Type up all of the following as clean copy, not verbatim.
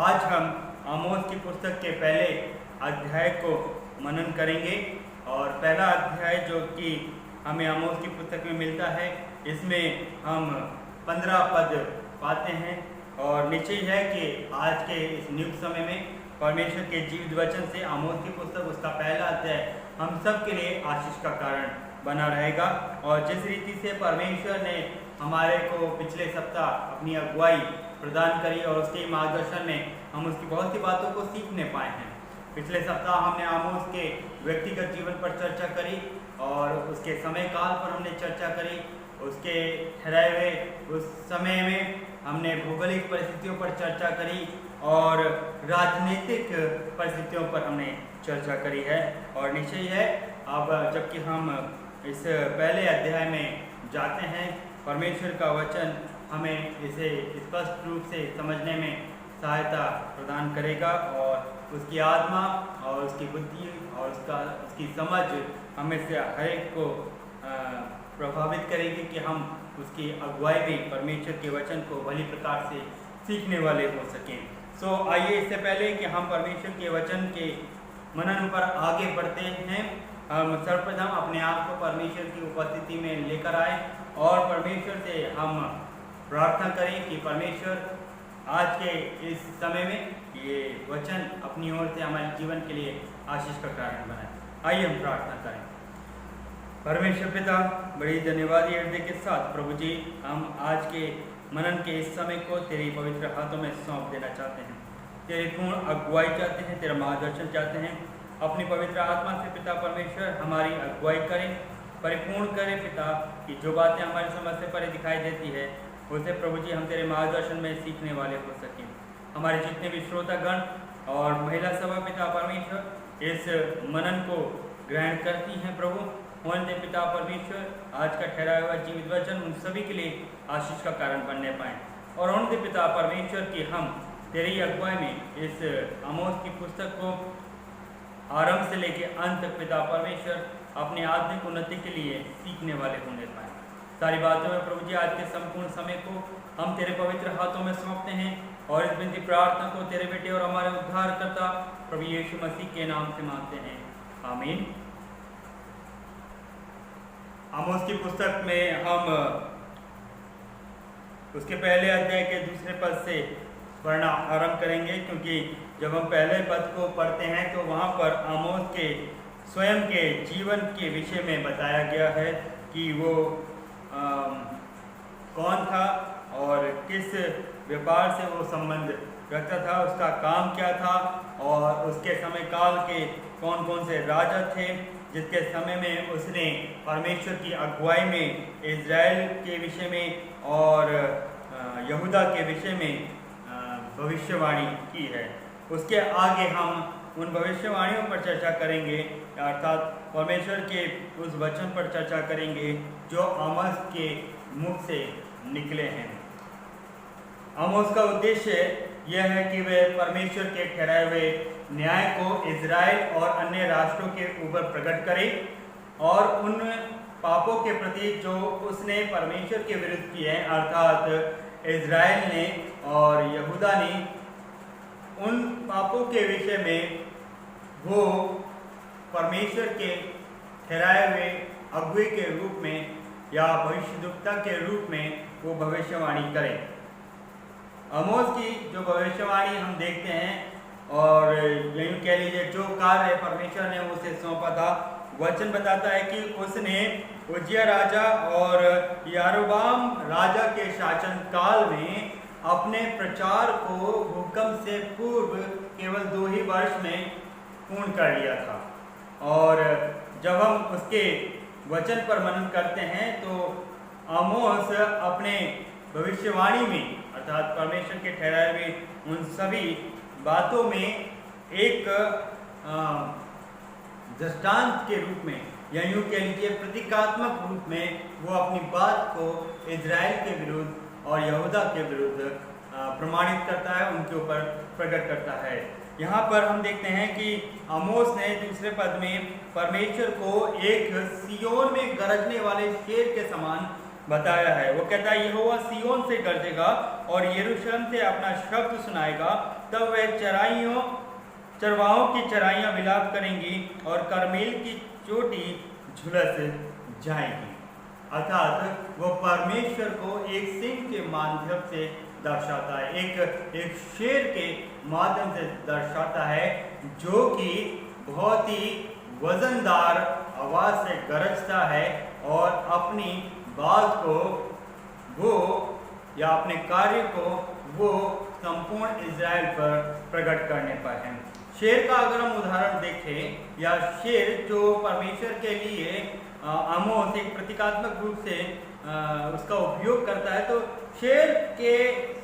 आज हम आमोस की पुस्तक के पहले अध्याय को मनन करेंगे। और पहला अध्याय जो कि हमें आमोस की पुस्तक में मिलता है, इसमें हम 15 पद पाते हैं। और निश्चय है कि आज के इस नियुक्त समय में परमेश्वर के जीवित वचन से आमोस की पुस्तक उसका पहला अध्याय हम सब के लिए आशीष का कारण बना रहेगा। और जिस रीति से परमेश्वर ने हमारे को पिछले सप्ताह अपनी अगुवाई प्रदान करी और उसके मार्गदर्शन में हम उसकी बहुत सी बातों को सीखने पाए हैं। पिछले सप्ताह हमने आमोस के व्यक्तिगत जीवन पर चर्चा करी और उसके समय काल पर हमने चर्चा करी। उसके ठहराए हुए उस समय में हमने भौगोलिक परिस्थितियों पर चर्चा करी और राजनीतिक परिस्थितियों पर हमने चर्चा करी है। और निश्चय है अब जबकि हम इस पहले अध्याय में जाते हैं, परमेश्वर का वचन हमें इसे स्पष्ट रूप से समझने में सहायता प्रदान करेगा और उसकी आत्मा और उसकी बुद्धि और उसकी समझ हमें से हर एक को प्रभावित करेगी कि हम उसकी अगुवाई में परमेश्वर के वचन को भली प्रकार से सीखने वाले हो सकें। सो आइए इससे पहले कि हम परमेश्वर के वचन के मनन पर आगे बढ़ते हैं, हम सर्वप्रथम अपने आप को परमेश्वर की उपस्थिति में लेकर आए और परमेश्वर से हम प्रार्थना करें कि परमेश्वर आज के इस समय में ये वचन अपनी ओर से हमारे जीवन के लिए आशीष का कारण बनाए। आइए हम प्रार्थना करें। परमेश्वर पिता, बड़ी धन्यवादी हृदय के साथ प्रभु जी, हम आज के मनन के इस समय को तेरे पवित्र हाथों में सौंप देना चाहते हैं। तेरी पूर्ण अगुवाई चाहते हैं, तेरा मार्गदर्शन चाहते हैं। अपनी पवित्र आत्मा से पिता परमेश्वर हमारी अगुवाई करें, परिपूर्ण करें पिता, कि जो बातें हमारी समझ से परे दिखाई देती है उसे प्रभु जी हम तेरे मार्गदर्शन में सीखने वाले हो सकें। हमारे जितने भी श्रोतागण और महिला सभा पिता परमेश्वर इस मनन को ग्रहण करती हैं प्रभु, होने दे पिता परमेश्वर आज का ठहराया हुआ जीवित वचन उन सभी के लिए आशीष का कारण बनने पाए। और होने दे पिता परमेश्वर कि हम तेरी अगुवाई में इस आमोस की पुस्तक को आरंभ से लेकर अंत तक पिता परमेश्वर अपनी आत्मिक उन्नति के लिए सीखने वाले होने पाए। सारी बातों में प्रभु जी आज के संपूर्ण समय को हम तेरे पवित्र हाथों में सौंपते हैं और इस विनती प्रार्थना को तेरे बेटे और हमारे उद्धारकर्ता प्रभु यीशु मसीह के नाम से मांगते हैं, आमीन। आमोस की पुस्तक में हम उसके पहले अध्याय के दूसरे पद से पढ़ना आरंभ करेंगे, क्योंकि जब हम पहले पद को पढ़ते हैं तो वहाँ पर आमोस के स्वयं के जीवन के विषय में बताया गया है कि वो कौन था और किस व्यापार से वो संबंध रखता था, उसका काम क्या था और उसके समय काल के कौन कौन से राजा थे जिसके समय में उसने परमेश्वर की अगुवाई में इज़राइल के विषय में और यहूदा के विषय में भविष्यवाणी की है। उसके आगे हम उन भविष्यवाणियों पर चर्चा करेंगे, अर्थात परमेश्वर के उस वचन पर चर्चा करेंगे जो आमोस के मुख से निकले हैं। आमोस का उद्देश्य यह है कि वे परमेश्वर के ठहराए हुए न्याय को इज़राइल और अन्य राष्ट्रों के ऊपर प्रकट करे और उन पापों के प्रति जो उसने परमेश्वर के विरुद्ध किए हैं, अर्थात इज़राइल ने और यहूदा ने, उन पापों के विषय में वो परमेश्वर के ठहराए हुए अगुवे के रूप में या भविष्यद्वक्ता के रूप में वो भविष्यवाणी करें। आमोस की जो भविष्यवाणी हम देखते हैं और यूँ कह लीजिए जो कार्य परमेश्वर ने उसे सौंपा था, वचन बताता है कि उसने उज्जिया राजा और यारोबाम राजा के शासन काल में अपने प्रचार को भूकंप से पूर्व केवल 2 ही वर्ष में पूर्ण कर लिया था। और जब हम उसके वचन पर मनन करते हैं तो आमोस अपने भविष्यवाणी में, अर्थात परमेश्वर के ठहराए हुए उन सभी बातों में एक दृष्टांत के रूप में या यूँ कह लीजिए प्रतीकात्मक रूप में वो अपनी बात को इज़राइल के विरुद्ध और यहूदा के विरुद्ध प्रमाणित करता है, उनके ऊपर प्रकट करता है। यहाँ पर हम देखते हैं कि आमोस ने दूसरे पद में परमेश्वर को एक सियोन में गरजने वाले शेर के समान बताया है। वो कहता है यहोवा सिय्योन से गरजेगा और यरूशलेम से अपना शब्द सुनाएगा, तब वह चरवाहों की चराइयाँ विलाप करेंगी और करमेल की चोटी झुलस जाएगी। अर्थात वो परमेश्वर को एक सिंह के माध्यम से दर्शाता है, एक शेर के माध्यम से दर्शाता है, जो कि बहुत ही वजनदार आवाज से गरजता है और अपनी बात को वो या अपने कार्य को वो संपूर्ण इज़राइल पर प्रकट करने पर है। शेर का अगर हम उदाहरण देखें, या शेर जो परमेश्वर के लिए आमोस एक प्रतीकात्मक रूप से उसका उपयोग करता है, तो शेर के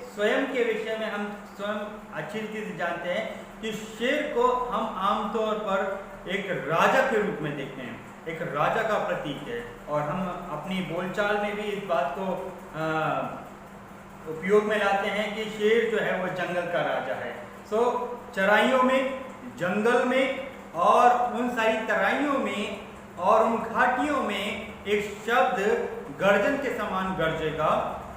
स्वयं के विषय में हम स्वयं अच्छी रीति से जानते हैं कि शेर को हम आमतौर पर एक राजा के रूप में देखते हैं, एक राजा का प्रतीक है, और हम अपनी बोलचाल में भी इस बात को उपयोग में लाते हैं कि शेर जो है वो जंगल का राजा है। सो चराइयों में, जंगल में और उन सारी तराइयों में और उन घाटियों में एक शब्द गर्जन के समान गरजेगा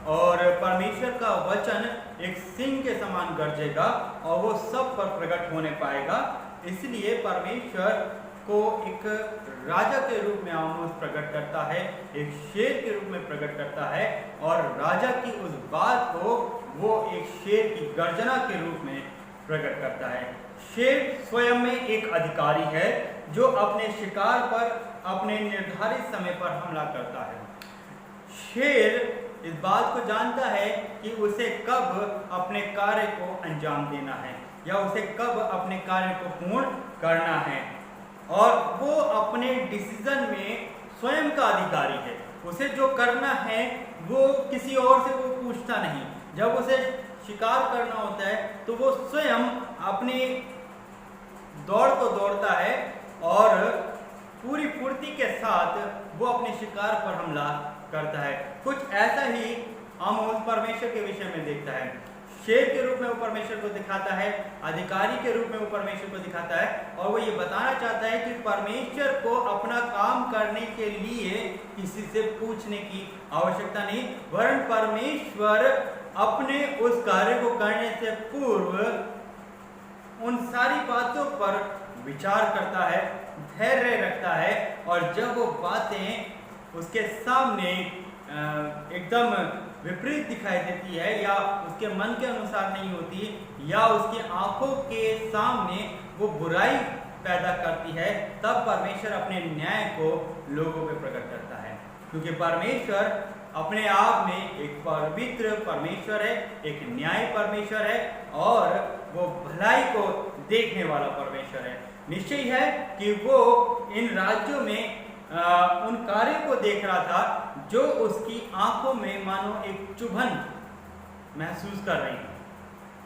और परमेश्वर का वचन एक सिंह के समान गरजेगा और वो सब पर प्रकट होने पाएगा। इसलिए परमेश्वर को एक राजा के रूप में आमोस प्रकट करता है, एक शेर के रूप में प्रकट करता है, और राजा की उस बात को वो एक शेर की गर्जना के रूप में प्रकट करता है। शेर स्वयं में एक अधिकारी है जो अपने शिकार पर अपने निर्धारित समय पर हमला करता है। शेर इस बात को जानता है कि उसे कब अपने कार्य को अंजाम देना है या उसे कब अपने कार्य को पूर्ण करना है, और वो अपने डिसीजन में स्वयं का अधिकारी है। उसे जो करना है वो किसी और से वो पूछता नहीं। जब उसे शिकार करना होता है तो वो स्वयं अपनी दौड़ को दौड़ता है और पूरी फुर्ती के साथ वो अपने शिकार पर हमला करता है। कुछ ऐसा ही आमोस परमेश्वर के विषय में देखता है। शेर के रूप में वो परमेश्वर को दिखाता है, अधिकारी के रूप में वो परमेश्वर को दिखाता है, और वो ये बताना चाहता है कि परमेश्वर को अपना काम करने के लिए किसी से पूछने की आवश्यकता नहीं, वरन परमेश्वर अपने उस कार्य को करने से पूर्व उन सारी बातों पर विचार करता है, धैर्य रखता है, और जब वो बातें उसके सामने एकदम विपरीत दिखाई देती है या उसके मन के अनुसार नहीं होती या उसकी आंखों के सामने वो बुराई पैदा करती है, तब परमेश्वर अपने न्याय को लोगों पे प्रकट करता है। क्योंकि परमेश्वर अपने आप में एक पवित्र परमेश्वर है, एक न्याय परमेश्वर है, और वो भलाई को देखने वाला परमेश्वर है। निश्चय है कि वो इन राज्यों में उन कार्यों को देख रहा था जो उसकी आंखों में मानो एक चुभन महसूस कर रही है।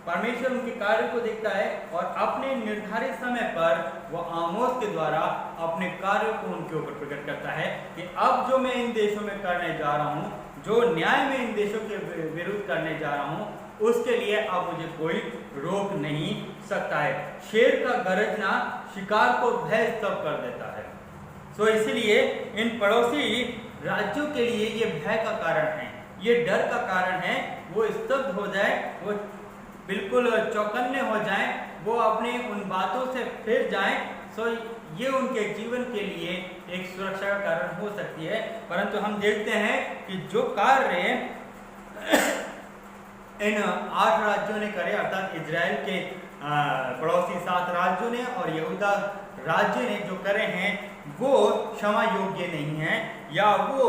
परमेश्वर उनके कार्य को देखता है और अपने निर्धारित समय पर वो आमोस के द्वारा अपने कार्यों को उनके ऊपर प्रकट करता है कि अब जो मैं इन देशों में करने जा रहा हूँ, जो न्याय में इन देशों के विरुद्ध करने जा रहा हूँ, उसके लिए अब मुझे कोई रोक नहीं सकता है। शेर का गरजना शिकार को भय स्तब्ध कर देता है। सो इसलिए इन पड़ोसी राज्यों के लिए ये भय का कारण है, ये डर का कारण है। वो स्तब्ध हो जाए, वो बिल्कुल चौकन्ने हो जाएं, वो अपने उन बातों से फिर जाएं। सो ये उनके जीवन के लिए एक सुरक्षा का कारण हो सकती है। परंतु हम देखते हैं कि जो कार्य इन 8 राज्यों ने करे, अर्थात इजराइल के पड़ोसी 7 राज्यों ने और यहूदा राज्य ने जो करे हैं, वो क्षमा योग्य नहीं है या वो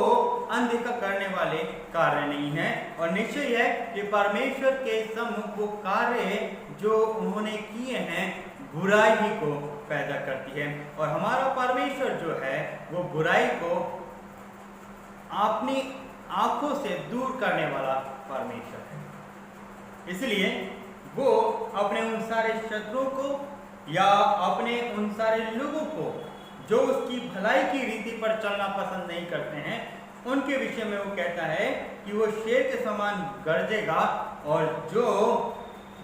अनदेखा करने वाले कार्य नहीं है। और निश्चय है कि परमेश्वर के सम्मुख वो कार्य जो उन्होंने किए हैं बुराई ही को पैदा करती है, और हमारा परमेश्वर जो है वो बुराई को अपनी आंखों से दूर करने वाला परमेश्वर है। इसलिए वो अपने उन सारे शत्रुओं को या अपने उन सारे लोगों को जो उसकी भलाई की रीति पर चलना पसंद नहीं करते हैं, उनके विषय में वो कहता है कि वो शेर के समान गरजेगा, और जो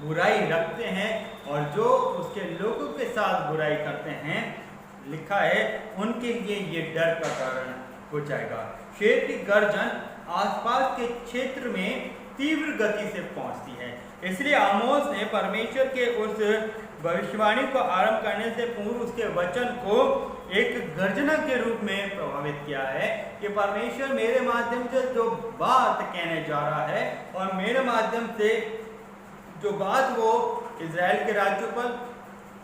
बुराई रखते हैं और जो उसके लोगों के साथ बुराई करते हैं, लिखा है उनके लिए ये डर का कारण हो जाएगा। शेर की गर्जन आसपास के क्षेत्र में तीव्र गति से पहुंचती है। इसलिए आमोस ने परमेश्वर के उस भविष्यवाणी को आरंभ करने से पूर्व उसके वचन को एक गर्जना के रूप में प्रभावित किया है कि परमेश्वर मेरे माध्यम से जो बात कहने जा रहा है और मेरे माध्यम से जो बात वो इजराइल के राज्य पर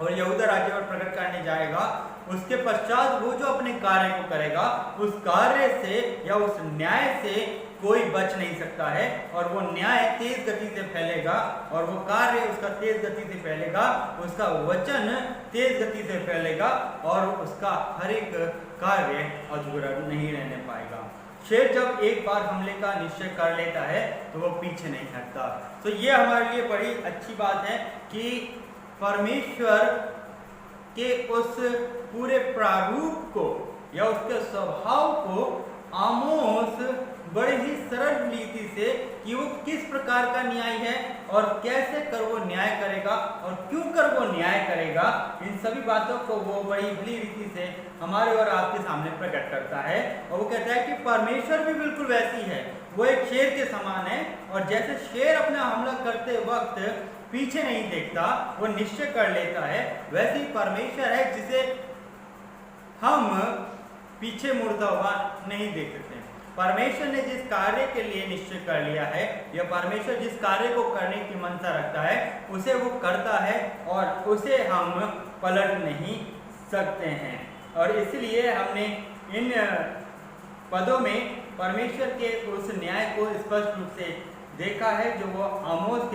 और यहूदा राज्य पर प्रकट करने जाएगा, उसके पश्चात वो जो अपने कार्य को करेगा उस कार्य से या उस न्याय से कोई बच नहीं सकता है, और वो न्याय तेज गति से फैलेगा और वो कार्य उसका तेज गति से फैलेगा, उसका वचन तेज गति से फैलेगा और उसका हर एक कार्य अधूरा नहीं रहने पाएगा। शेर जब एक बार हमले का निश्चय कर लेता है तो वो पीछे नहीं हटता। तो ये हमारे लिए बड़ी अच्छी बात है कि परमेश्वर के उस पूरे प्रारूप को या उसके स्वभाव को आमोस बड़े ही सरल रीति से कि वो किस प्रकार का न्याय है और कैसे कर वो न्याय करेगा और क्यों कर वो न्याय करेगा, इन सभी बातों को वो बड़ी भली रीति से हमारे और आपके सामने प्रकट करता है। और वो कहता है कि परमेश्वर भी बिल्कुल वैसी है, वो एक शेर के समान है, और जैसे शेर अपना हमला करते वक्त पीछे नहीं देखता, वो निश्चय कर लेता है, वैसे ही परमेश्वर है जिसे हम पीछे मुड़ता हुआ नहीं देख सकते। परमेश्वर ने जिस कार्य के लिए निश्चय कर लिया है या परमेश्वर जिस कार्य को करने की मनसा रखता है उसे वो करता है और उसे हम पलट नहीं सकते हैं। और इसलिए हमने इन पदों में परमेश्वर के उस न्याय को स्पष्ट रूप से देखा है जो वो आमोस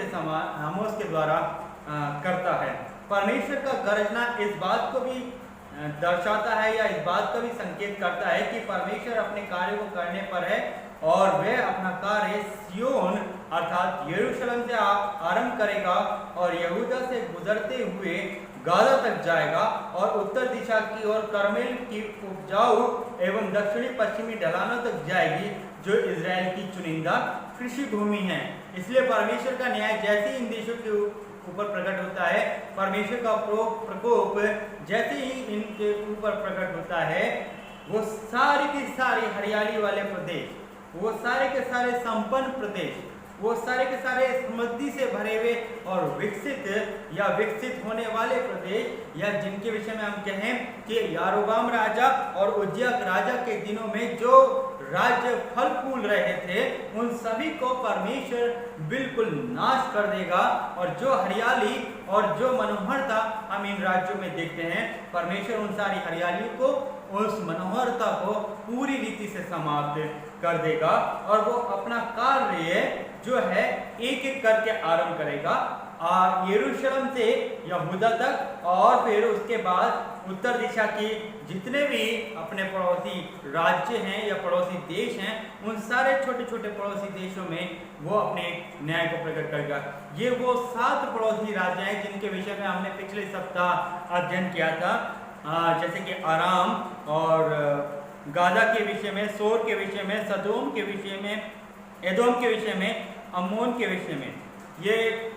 के द्वारा करता है। परमेश्वर का गरजना इस बात को भी दर्शाता है या इस बात का भी संकेत करता है कि परमेश्वर अपने कार्य को करने पर है और वह अपना कार्य सियोन अर्थात यरूशलेम से आरंभ करेगा और यहूदा से गुजरते हुए गाजा तक जाएगा और उत्तर दिशा की ओर कर्मेल की उपजाऊ एवं दक्षिणी पश्चिमी ढलानों तक जाएगी जो इजराइल की चुनिंदा कृषि भूमि है। इसलिए परमेश्वर का न्याय जैसे ही इन देशों के ऊपर प्रकट होता है, परमेश्वर का प्रकोप जैसे ही इनके ऊपर प्रकट होता है, वो सारी की सारी हरियाली वाले प्रदेश, वो सारे के सारे संपन्न प्रदेश, वो सारे के सारे समृद्धि से भरे हुए और विकसित या विकसित होने वाले प्रदेश या जिनके विषय में हम कहें कि यारोबाम राजा और उज्जिया राजा के दिनों में जो राज्य फल फूल रहे थे उन सभी को परमेश्वर बिल्कुल नाश कर देगा। और जो हरियाली और जो मनोहरता हम इन राज्यों में देखते हैं, परमेश्वर उन सारी हरियाली को, उस मनोहरता को पूरी रीति से समाप्त कर देगा और वो अपना कार्य जो है एक एक करके आरंभ करेगा यरूशलेम से यहूदा तक, और फिर उसके बाद उत्तर दिशा की जितने भी अपने पड़ोसी राज्य हैं या पड़ोसी देश हैं उन सारे छोटे छोटे पड़ोसी देशों में वो अपने न्याय को प्रकट करेगा। ये वो 7 पड़ोसी राज्य हैं जिनके विषय में हमने पिछले सप्ताह अध्ययन किया था, जैसे कि आराम और गाजा के विषय में, सोर के विषय में, सदोम के विषय में, एदोम के विषय में, अम्मोन के विषय में। ये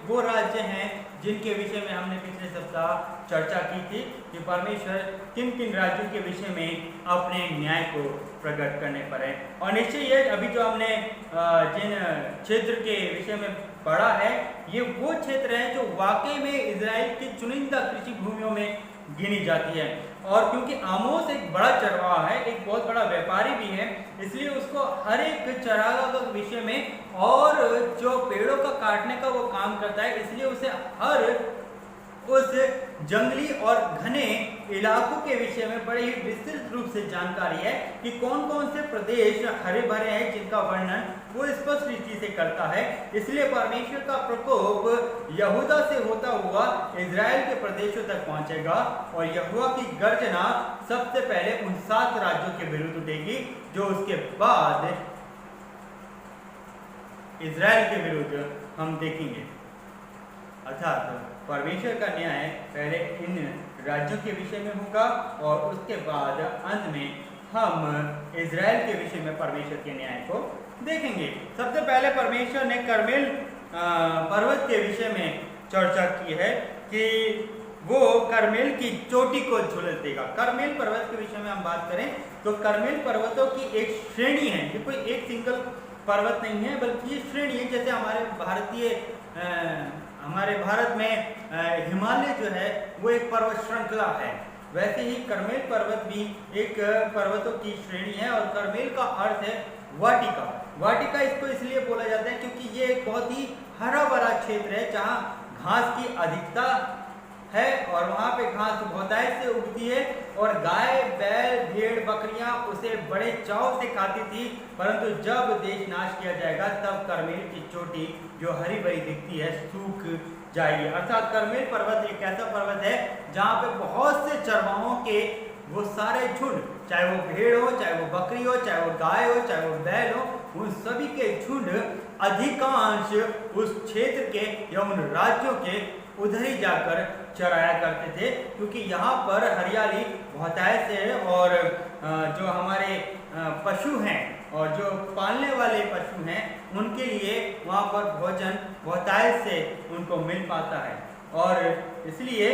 वो राज्य हैं जिनके विषय में हमने पिछले सप्ताह चर्चा की थी कि परमेश्वर किन किन राज्यों के विषय में अपने न्याय को प्रकट करने पर है। और निश्चय ये अभी जो हमने जिन क्षेत्र के विषय में पढ़ा है, ये वो क्षेत्र हैं जो वाकई में इजराइल की चुनिंदा कृषि भूमियों में गिनी जाती है। और क्योंकि आमोस एक बड़ा चरवाहा है, एक बहुत बड़ा व्यापारी भी है, इसलिए उसको हर एक चरागाह के विषय में और जो पेड़ों का काटने का वो काम करता है, इसलिए उसे हर उस जंगली और घने इलाकों के विषय में बड़े ही विस्तृत रूप से जानकारी है कि कौन कौन से प्रदेश हरे भरे हैं जिनका वर्णन वो स्पष्ट रीति से करता है। इसलिए परमेश्वर का प्रकोप यहूदा से होता हुआ इजराइल के प्रदेशों तक पहुंचेगा और यहोवा की गर्जना सबसे पहले उन 7 राज्यों के विरुद्ध उठेगी जो उसके बाद इजराइल के विरुद्ध हम देखेंगे। अर्थात परमेश्वर का न्याय पहले इन राज्यों के विषय में होगा और उसके बाद अंत में हम इजराइल के विषय में परमेश्वर के न्याय को देखेंगे। सबसे पहले परमेश्वर ने कर्मेल पर्वत के विषय में चर्चा की है कि वो कर्मेल की चोटी को झुलस देगा। कर्मेल पर्वत के विषय में हम बात करें तो कर्मेल पर्वतों की एक श्रेणी है, ये कोई एक सिंगल पर्वत नहीं है, बल्कि ये श्रेणी है। जैसे हमारे भारत में हिमालय जो है वो एक पर्वत श्रृंखला है, वैसे ही करमेल पर्वत भी एक पर्वतों की श्रेणी है। और करमेल का अर्थ है वाटिका। वाटिका इसको इसलिए बोला जाता है क्योंकि ये एक बहुत ही हरा भरा क्षेत्र है जहाँ घास की अधिकता है और वहाँ पे घास बहुतायत से उगती है और गाय, बैल, भेड़, बकरियां उसे बड़े चाव से खाती थी। परंतु जब देश नाश किया जाएगा तब करमेल की चोटी जो हरी भरी दिखती है सूख जाएगी। अर्थात करमेल पर्वत एक ऐसा पर्वत है जहाँ पे बहुत से चरवाहों के वो सारे झुंड, चाहे वो भेड़ हो, चाहे वो बकरी हो, चाहे वो गाय हो, चाहे वो बैल हो, उन सभी के झुंड अधिकांश उस क्षेत्र के या उन राज्यों के उधर ही जाकर चराया करते थे, क्योंकि यहाँ पर हरियाली बहुतायत से है और जो हमारे पशु हैं और जो पालने वाले पशु हैं उनके लिए वहाँ पर भोजन बहुतायत से उनको मिल पाता है। और इसलिए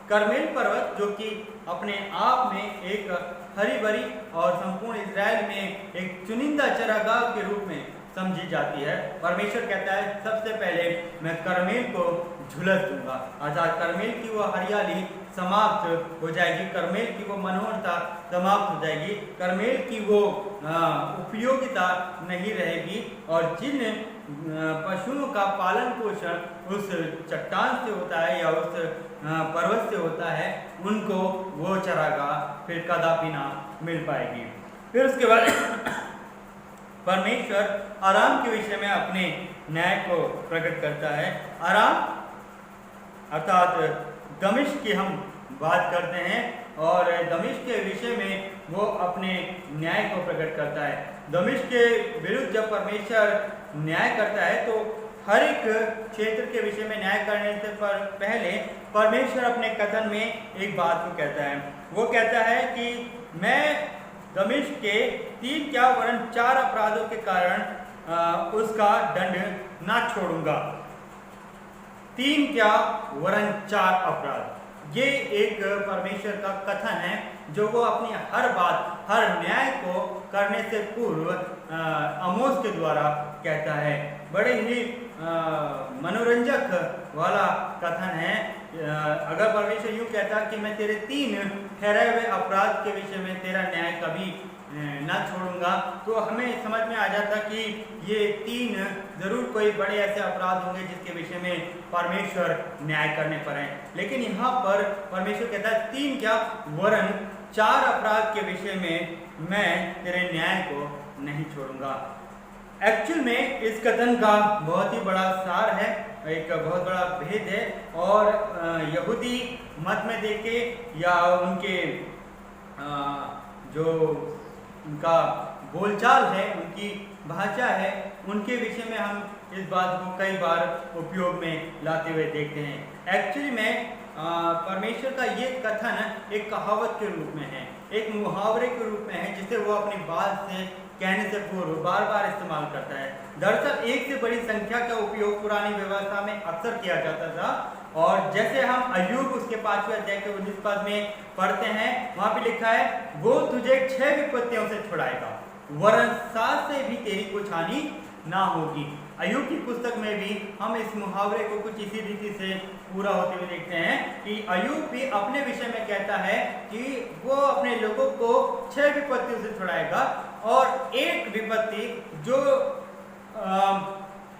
करमेल पर्वत जो कि अपने आप में एक हरी भरी और संपूर्ण इजराइल में एक चुनिंदा चरागाह के रूप में समझी जाती है। परमेश्वर कहता है सबसे पहले मैं करमेल को झुलस दूंगा, अर्थात करमेल की वो हरियाली समाप्त हो जाएगी, करमेल की वो मनोहरता समाप्त हो जाएगी, करमेल की वो उपयोगिता नहीं रहेगी। और जिन पशुओं का पालन पोषण उस चट्टान से होता है या उस पर्वत से होता है उनको वो चरागाह फिर कदापि ना मिल पाएगी। फिर उसके बाद परमेश्वर आराम के विषय में अपने न्याय को प्रकट करता है। आराम अर्थात दमिश्क की हम बात करते हैं और दमिश्क के विषय में वो अपने न्याय को प्रकट करता है। दमिश्क के विरुद्ध जब परमेश्वर न्याय करता है तो हर एक क्षेत्र के विषय में न्याय करने से पहले परमेश्वर अपने कथन में एक बात को कहता है। वो कहता है कि मैं दमिश्क के 3 क्या वरन 4 अपराधों के कारण उसका दंड ना छोड़ूंगा। 3 क्या वरन 4 अपराध, ये एक परमेश्वर का कथन है जो वो अपनी हर बात, हर न्याय को करने से पूर्व आमोस के द्वारा कहता है। बड़े ही मनोरंजक वाला कथन है। अगर परमेश्वर यूं कहता कि मैं तेरे 3 ठहराए हुए अपराध के विषय में तेरा न्याय कभी ना छोड़ूंगा, तो हमें समझ में आ जाता कि ये 3 जरूर कोई बड़े ऐसे अपराध होंगे जिसके विषय में परमेश्वर न्याय करने पर है। लेकिन यहाँ पर परमेश्वर कहता है 3 क्या वरन 4 अपराध के विषय में मैं तेरे न्याय को नहीं छोड़ूंगा। एक्चुअल में इस कथन का बहुत ही बड़ा सार है, एक बहुत बड़ा भेद है। और यहूदी मत में देखे या उनके जो उनका बोलचाल है, उनकी भाषा है, उनके विषय में हम इस बात को कई बार उपयोग में लाते हुए देखते हैं। एक्चुअली में परमेश्वर का ये कथन एक कहावत के रूप में है, एक मुहावरे के रूप में है, जिसे वो अपनी बात से कहने से पूर्व बार बार इस्तेमाल करता है। दरअसल 1 से बड़ी संख्या का उपयोग पुरानी व्यवस्था में अक्सर किया जाता था। और जैसे हम अय्यूब उसके 5वें अध्याय के 19 पद में पढ़ते हैं, वहां पे लिखा है वो तुझे 6 विपत्तियों से छुड़ाएगा वरन 7 से भी तेरी कुछ हानि ना होगी। अय्यूब की पुस्तक में भी हम इस मुहावरे को कुछ इसी रीति से पूरा होते हुए देखते हैं कि अय्यूब भी अपने विषय में कहता है कि वो अपने लोगों को 6 विपत्तियों से छुड़ाएगा और एक विपत्ति जो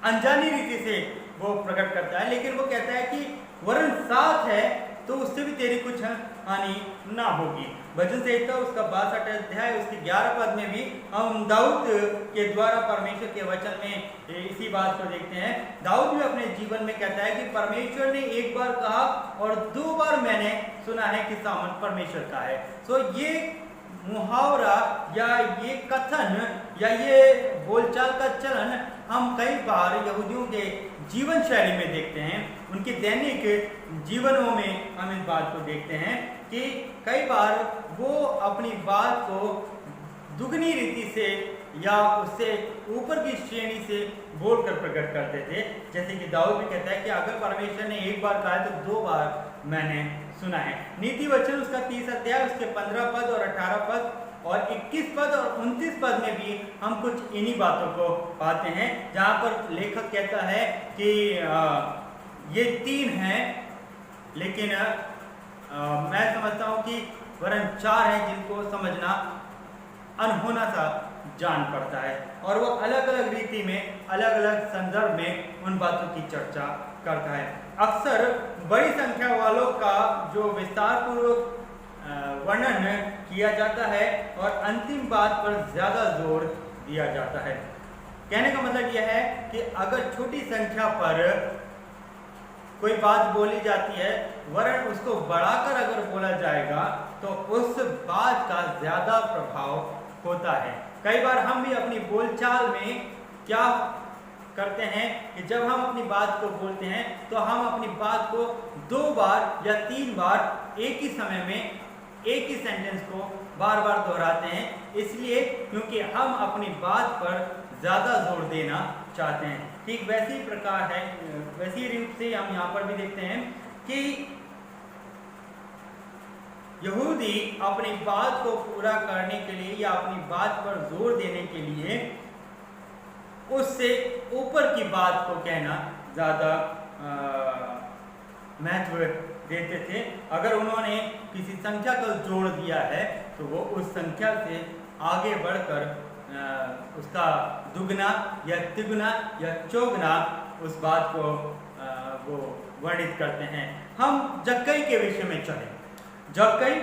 अनजानी रीति से वो प्रकट करता है, लेकिन वो कहता है कि वरन 7 है तो उससे भी तेरी कुछ हानि ना होगी। भजन संहिता उसका 62 अध्याय उसके 11 पद में भी हम दाऊद के द्वारा परमेश्वर के वचन में इसी बात को देखते हैं। दाऊद भी अपने जीवन में कहता है कि परमेश्वर ने एक बार कहा और 2 बार मैंने सुना है कि सामर्थ परमेश्वर का है। तो ये मुहावरा या ये कथन या ये बोलचाल का चलन हम कई बार यहूदियों के जीवन शैली में देखते हैं, उनके दैनिक जीवनों में हम इस बात को देखते हैं कि कई बार वो अपनी बात को दुगनी रीति से या उससे ऊपर की श्रेणी से बोलकर प्रकट करते थे। जैसे कि दाऊद भी कहता है कि अगर परमेश्वर ने एक बार कहा तो 2 बार मैंने सुना है। नीति वचन उसका 30 अध्याय उसके 15 पद और 18 पद और 21 पद और 29 पद में भी हम कुछ इन्हीं बातों को पाते हैं, जहाँ पर लेखक कहता है कि ये 3 हैं, लेकिन मैं समझता हूँ कि वरन 4 हैं जिनको समझना अनहोना सा जान पड़ता है, और वो अलग अलग रीति में अलग अलग संदर्भ में उन बातों की चर्चा करता है। अक्सर बड़ी संख्या वालों का जो विस्तार पूर्वक वर्णन किया जाता है और अंतिम बात पर ज़्यादा जोर दिया जाता है। कहने का मतलब यह है कि अगर छोटी संख्या पर कोई बात बोली जाती है वरन उसको बढ़ाकर अगर बोला जाएगा तो उस बात का ज़्यादा प्रभाव होता है। कई बार हम भी अपनी बोलचाल में क्या करते हैं कि जब हम अपनी बात को बोलते हैं तो हम अपनी बात को 2 बार या 3 बार एक ही समय में एक ही सेंटेंस को बार बार दोहराते हैं, इसलिए क्योंकि हम अपनी बात पर ज़्यादा जोर देना चाहते हैं। ठीक वैसी प्रकार है, वैसी रूप से हम यहाँ पर भी देखते हैं कि यहूदी अपनी बात को पूरा करने के लिए या अपनी बात पर जोर देने के लिए उससे ऊपर की बात को कहना ज़्यादा महत्व देते थे। अगर उन्होंने किसी संख्या को जोड़ दिया है तो वो उस संख्या से आगे बढ़कर उसका दुगना या तिगुना या चौगुना उस बात को वो वर्णित करते हैं। हम जक्कई के विषय में चलें। जक्कई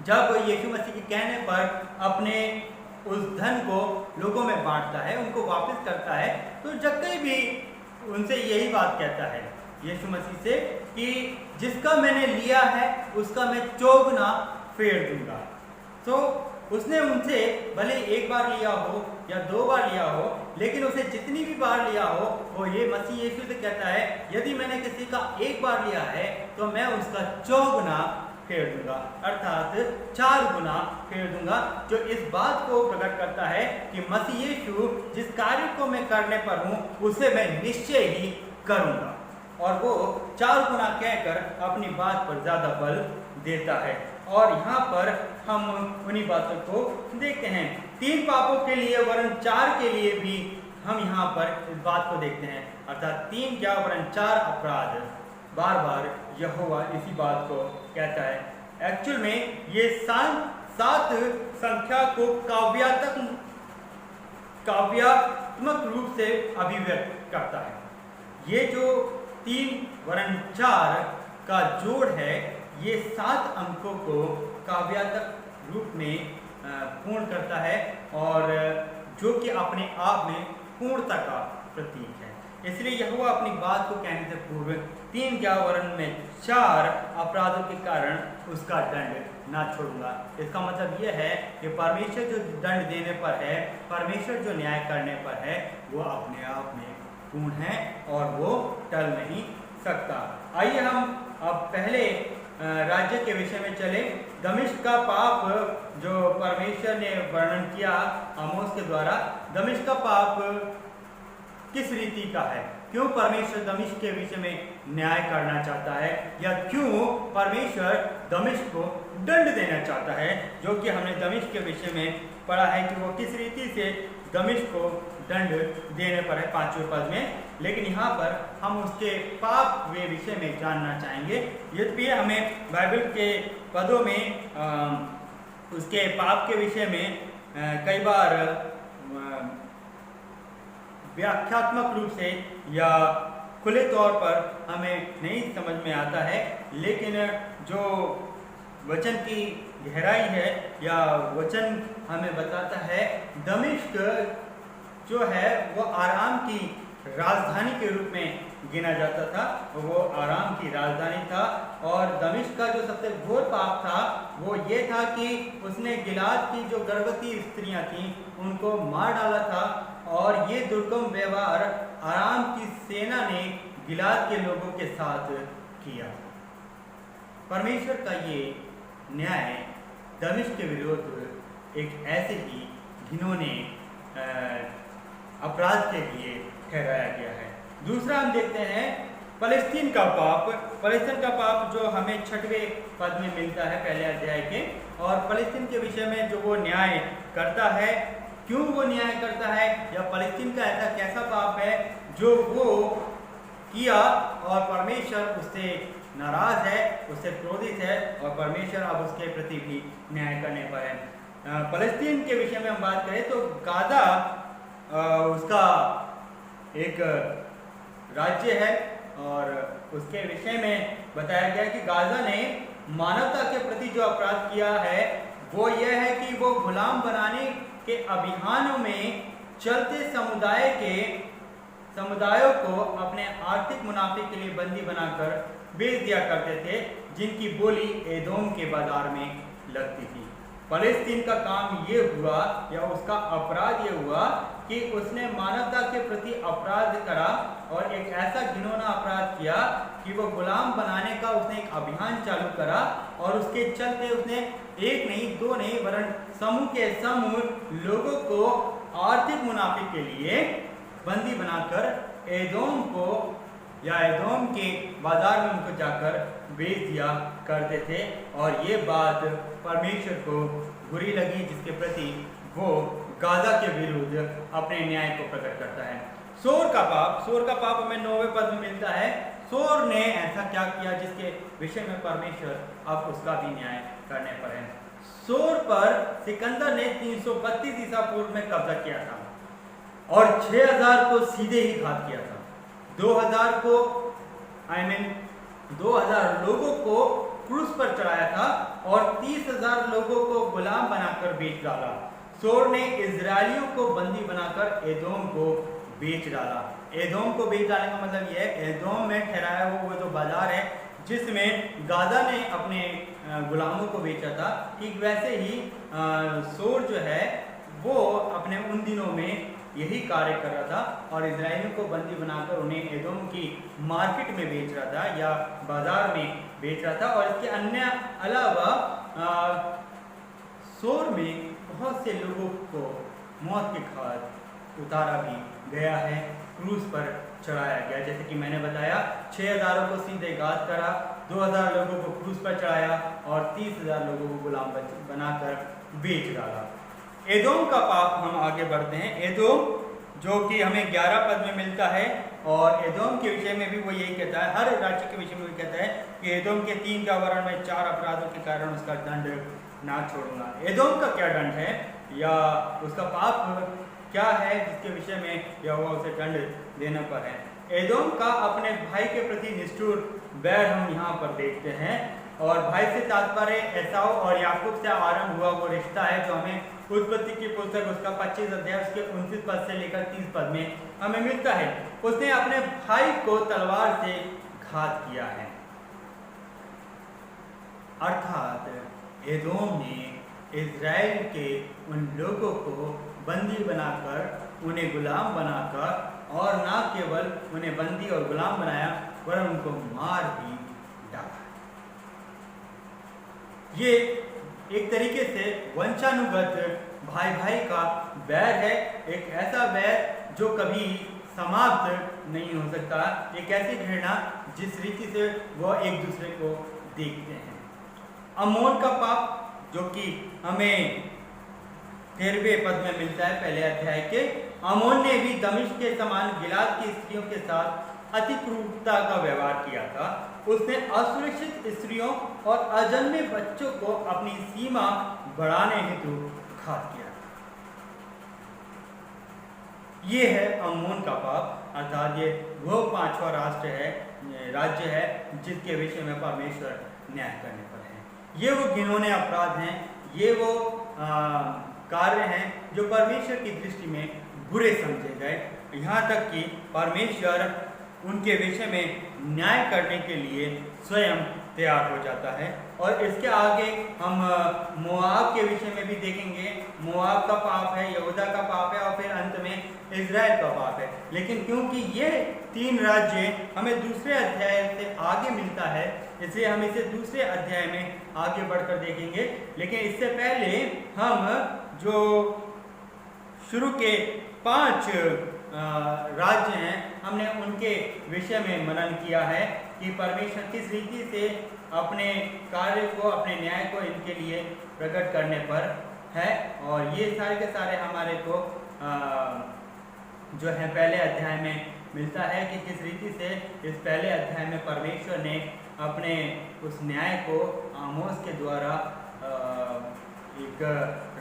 जब यीशु मसीह के कहने पर अपने उस धन को लोगों में बांटता है, उनको वापस करता है, तो जक्कई भी उनसे यही बात कहता है यीशु मसीह से कि जिसका मैंने लिया है उसका मैं चौगुना फेर दूंगा। तो उसने उनसे भले एक बार लिया हो या 2 बार लिया हो, लेकिन उसे जितनी भी बार लिया हो वो ये मसीह यीशु से कहता है यदि मैंने किसी का 1 बार लिया है तो मैं उसका चौगुना फेर दूंगा, अर्थात 4 गुना फेर दूंगा, जो इस बात को प्रकट करता है कि मसीह यीशु जिस कार्य को मैं करने पर हूँ उसे मैं निश्चय ही करूंगा, और वो 4 गुना कहकर अपनी बात पर ज़्यादा बल देता है। और यहाँ पर हम उन्हीं बातों को देखते हैं। 3 पापों के लिए वरन 4 के लिए भी हम यहाँ पर इस बात को देखते हैं, अर्थात 3 क्या वरन 4 अपराध बार बार यहोवा इसी बात को कहता है। एक्चुअल में ये 7 संख्या को काव्यात्मक रूप से अभिव्यक्त करता है। ये जो 3 वरन 4 का जोड़ है ये 7 अंकों को काव्यात्मक रूप में पूर्ण करता है, और जो कि अपने आप में पूर्णता का प्रतीक है। इसलिए यहोवा अपनी बात को कहने से पूर्व 3 क्या वरन में 4 अपराधों के कारण उसका दंड ना छोड़ूंगा। इसका मतलब यह है कि परमेश्वर जो दंड देने पर है, परमेश्वर जो न्याय करने पर है, वो अपने आप में पूर्ण है और वो टल नहीं सकता। आइए हम अब पहले राज्य के विषय में चले। दमिश्क का पाप जो परमेश्वर ने वर्णन किया आमोस के द्वारा, दमिश्क का पाप किस रीति का है? क्यों परमेश्वर दमिश्क के विषय में न्याय करना चाहता है, या क्यों परमेश्वर दमिश्क को दंड देना चाहता है, जो कि हमने दमिश्क के विषय में पढ़ा है कि वो किस रीति से दमिश्क को दंड देने पर है 5वें पद में। लेकिन यहाँ पर हम उसके पाप के विषय में जानना चाहेंगे। यद्यपि हमें बाइबल के पदों में उसके पाप के विषय में कई बार व्याख्यात्मक रूप से या खुले तौर पर हमें नहीं समझ में आता है, लेकिन जो वचन की गहराई है या वचन हमें बताता है, दमिश्क जो है वो आराम की राजधानी के रूप में गिना जाता था। वो आराम की राजधानी था, और दमिश्क का जो सबसे घोर पाप था वो ये था कि उसने गिलाद की जो गर्भवती स्त्रियां थीं उनको मार डाला था, और ये दुर्गम व्यवहार आराम की सेना ने गिलाद के लोगों के साथ किया। परमेश्वर का ये न्याय दमिश्क के विरुद्ध एक ऐसे ही घिनौने अपराध के लिए ठहराया गया है। दूसरा हम देखते हैं फलस्तीन का पाप जो हमें 6वें पद में मिलता है पहले अध्याय के, और फलस्तीन के विषय में जो वो न्याय करता है, क्यों वो न्याय करता है, या फलस्तीन का ऐसा कैसा पाप है जो वो किया और परमेश्वर उससे नाराज है, उससे क्रोधित है, और परमेश्वर अब उसके प्रति भी न्याय करने पर है। फलस्तीन के विषय में हम बात करें तो गाजा उसका एक राज्य है, और उसके विषय में बताया गया कि गाजा ने मानवता के प्रति जो अपराध किया है वो यह है कि वो गुलाम बनाने के अभियानों में चलते समुदायों को अपने आर्थिक मुनाफे के लिए बंदी बनाकर बेच दिया करते थे, जिनकी बोली एदोम के बाजार में लगती थी। फलस्तीन का काम ये हुआ, या उसका अपराध ये हुआ कि उसने मानवता के प्रति अपराध करा और एक ऐसा घिनौना अपराध किया कि वो गुलाम बनाने का उसने एक अभियान चालू करा, और उसके चलते उसने एक नहीं, दो नहीं, वरन समूह के समूह लोगों को आर्थिक मुनाफे के लिए बंदी बनाकर एदोम को या एदोम के बाजार में उनको जाकर बेच दिया करते थे। और ये बात परमेश्वर को बुरी लगी, जिसके प्रति वो गाजा के विरुद्ध अपने न्याय को प्रकट करता है। सोर का पाप हमें 9वें पद में मिलता है। सोर ने ऐसा क्या किया जिसके विषय में परमेश्वर अब उसका भी न्याय करने पर है। सोर पर सिकंदर ने 332 ईसा पूर्व में कब्जा किया था और 6000 को सीधे ही घात किया था। 2000 लोगों को क्रूस पर चढ़ाया था और 30,000 लोगों को गुलाम बनाकर बेच डाला। सोर ने इजरायलियों को बंदी बनाकर एदोम को बेच डाला। एदोम को बेच डालने का मतलब यह है, एदोम में ठहराया हुआ वो जो बाजार है जिसमें गाजा ने अपने गुलामों को बेचा था, ठीक वैसे ही सोर जो है वो अपने उन दिनों में यही कार्य कर रहा था और इजरायलियों को बंदी बनाकर उन्हें एदोम की मार्केट में बेच रहा था या बाजार में बेच रहा था। और इसके अन्य अलावा सोर में बहुत से लोगों को मौत के घाट उतारा भी गया है, क्रूस पर चढ़ाया गया। जैसे कि मैंने बताया, 6000 को सीधे घात करा, 2000 लोगों को क्रूस पर चढ़ाया और 30,000 लोगों को गुलाम बनाकर बेच डाला। एदोम का पाप, हम आगे बढ़ते हैं। एदोम जो कि हमें 11 पद में मिलता है, और एदोम के विषय में भी वो यही कहता है, हर राज्य के विषय में भी कहता है कि एदोम के 3 का वर्ण में 4 अपराधों के कारण उसका दंड ना छोड़ूंगा। एदोम का क्या दंड है या उसका पाप क्या है जिसके विषय में यहोवा उसे दंड देने पर है। एदोम का अपने भाई के प्रति निष्ठुर बैर हम यहाँ पर देखते हैं, और भाई से तात्पर्य एसाव और याकूब से आरंभ हुआ वो रिश्ता है जो हमें उत्पत्ति की पुस्तक उसका 25 अध्याय उसके 29 पद से लेकर 30 पद में हमें मिलता है। उसने अपने भाई को तलवार से घात किया है, अर्थात एदोम ने इजराइल के उन लोगों को बंदी बनाकर, उन्हें गुलाम बनाकर, और ना केवल उन्हें बंदी और गुलाम बनाया वरन उनको मार भी डाला। ये एक तरीके से वंशानुगत भाई भाई का बैर है, एक ऐसा बैर जो कभी समाप्त नहीं हो सकता, एक ऐसी घृणा जिस रीति से वो एक दूसरे को देखते हैं। अमोन का पाप जो कि हमें 13वें पद में मिलता है पहले अध्याय के। अमोन ने भी दमिश्क के समान गिलाद की स्त्रियों के साथ अति क्रूरता का व्यवहार किया था। उसने असुरक्षित स्त्रियों और अजन्मे बच्चों को अपनी सीमा बढ़ाने हेतु घात किया। ये है अमोन का पाप, अर्थात ये वो 5वां राज्य है जिसके विषय में परमेश्वर न्याय करने पर है। ये वो घिनौने अपराध हैं, ये वो कार्य हैं जो परमेश्वर की दृष्टि में बुरे समझे गए। यहाँ तक कि परमेश्वर उनके विषय में न्याय करने के लिए स्वयं तैयार हो जाता है। और इसके आगे हम मोआब के विषय में भी देखेंगे। मोआब का पाप है, यहूदा का पाप है, और फिर अंत में इजराइल का पाप है। लेकिन क्योंकि ये 3 राज्य हमें दूसरे अध्याय से आगे मिलता है, इसलिए हम इसे दूसरे अध्याय में आगे बढ़कर देखेंगे। लेकिन इससे पहले हम जो शुरू के 5 राज्य हैं हमने उनके विषय में मनन किया है कि परमेश्वर किस रीति से अपने कार्य को, अपने न्याय को इनके लिए प्रकट करने पर है। और ये सारे के सारे हमारे को जो है पहले अध्याय में मिलता है कि किस रीति से इस पहले अध्याय में परमेश्वर ने अपने उस न्याय को आमोस के द्वारा एक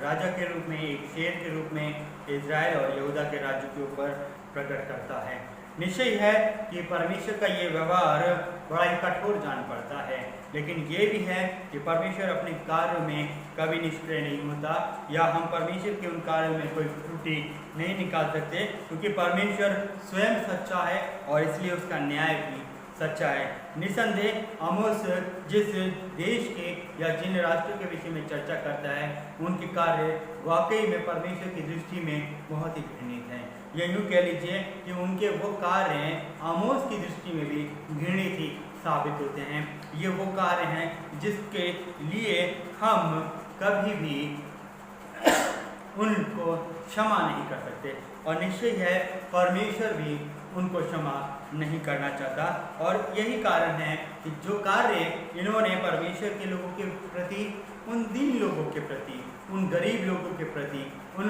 राजा के रूप में, एक शेर के रूप में इज़राइल और यहूदा के राज्य के ऊपर प्रकट करता है। निश्चय है कि परमेश्वर का ये व्यवहार बड़ा ही कठोर जान पड़ता है, लेकिन ये भी है कि परमेश्वर अपने कार्य में कभी निष्क्रिय नहीं होता, या हम परमेश्वर के उन कार्यों में कोई त्रुटि नहीं निकाल सकते, क्योंकि परमेश्वर स्वयं सच्चा है और इसलिए उसका न्याय भी सच्चा है। निसंदेह आमोस जिस देश के या जिन राष्ट्रों के विषय में चर्चा करता है, उनके कार्य वाकई में परमेश्वर की दृष्टि में बहुत ही घृणित हैं। या यूँ कह लीजिए कि उनके वो कार्य आमोस की दृष्टि में भी घृणित ही साबित होते हैं। ये वो कार्य हैं जिसके लिए हम कभी भी उनको क्षमा नहीं कर सकते, और निश्चय है परमेश्वर भी उनको क्षमा नहीं करना चाहता। और यही कारण है कि जो कार्य इन्होंने परमेश्वर के लोगों के प्रति, उन दीन लोगों के प्रति, उन गरीब लोगों के प्रति, उन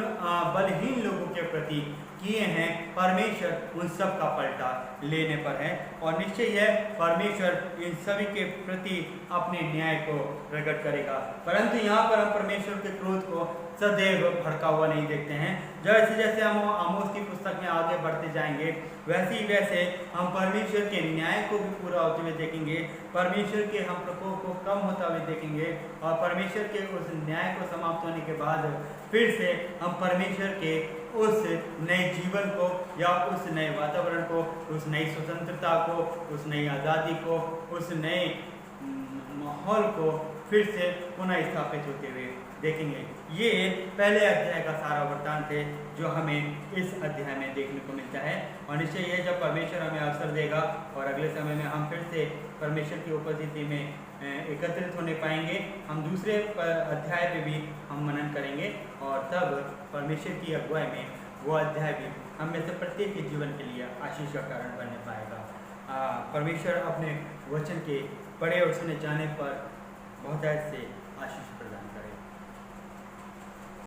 बलहीन लोगों के प्रति किए हैं, परमेश्वर उन सब का पलटा लेने पर है। और निश्चय है परमेश्वर इन सभी के प्रति अपने न्याय को प्रकट करेगा। परंतु यहाँ पर हम परमेश्वर के क्रोध को सदैव भड़का हुआ नहीं देखते हैं। जैसे जैसे हम आमोस की पुस्तक में आगे बढ़ते जाएंगे, वैसे ही वैसे हम परमेश्वर के न्याय को भी पूरा होते हुए देखेंगे, परमेश्वर के हम प्रकोप को कम होता हुए देखेंगे, और परमेश्वर के उस न्याय को समाप्त होने के बाद फिर से हम परमेश्वर के उस नए जीवन को, या उस नए वातावरण को, उस नई स्वतंत्रता को, उस नई आज़ादी को, उस नए माहौल को फिर से पुनः स्थापित होते हुए देखेंगे। ये पहले अध्याय का सारा वृत्तांत है जो हमें इस अध्याय में देखने को मिलता है। और निश्चय ये जब परमेश्वर हमें अवसर देगा और अगले समय में हम फिर से परमेश्वर की उपस्थिति में एकत्रित होने पाएंगे, हम दूसरे अध्याय पे भी हम मनन करेंगे, और तब परमेश्वर की अगुवाई में वो अध्याय भी हम में से प्रत्येक के जीवन के लिए आशीष का कारण बनने पाएगा। परमेश्वर अपने वचन के पढ़े और सुने जाने पर बहुत ऐसे आशीष प्रदान करेगा।